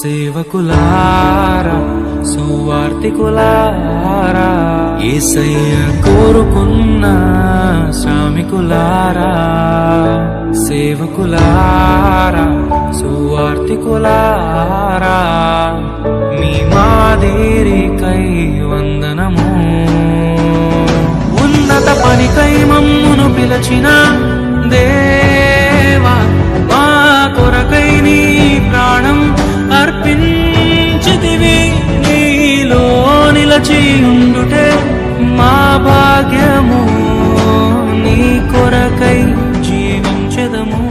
సేవకులారా సువార్తికులారా యేసయ్య కోరుకున్న శ్రామికులారా సేవకులారా సువార్తికులారా మీ మాదిరికై వందనము ఉన్నత పనికై మమ్మును పిలచిన దేవా మా కొరకై నీ ప్రాణం అర్పించితివి నీలో నిలచి ఉండుటే మా భాగ్యము నీ కొరకై జీవించెదము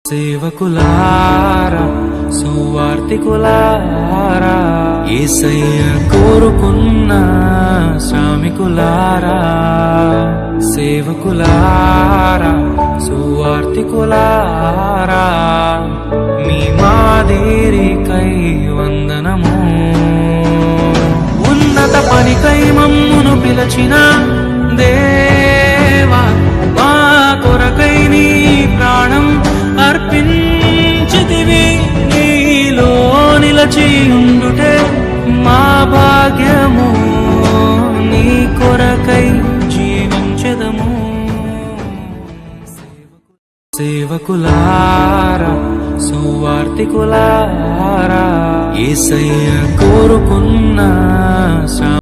సేవకులారా సువార్తికులారా యేసయ్య కోరుకున్న శ్రామికులారా సేవకులారా సువార్తికులారా మీ మాదిరికై వందనము ఉన్నత పనికై మమ్మును పిలచిన దేవా మా కొరకై నీ ప్రాణం అర్పించితివి నీలో నిలచి ఉండుటే మా భాగ్యము నీ కొరకై జీవించెదము సేవకులారా సువార్తికులారా యేసయ్య కోరుకున్న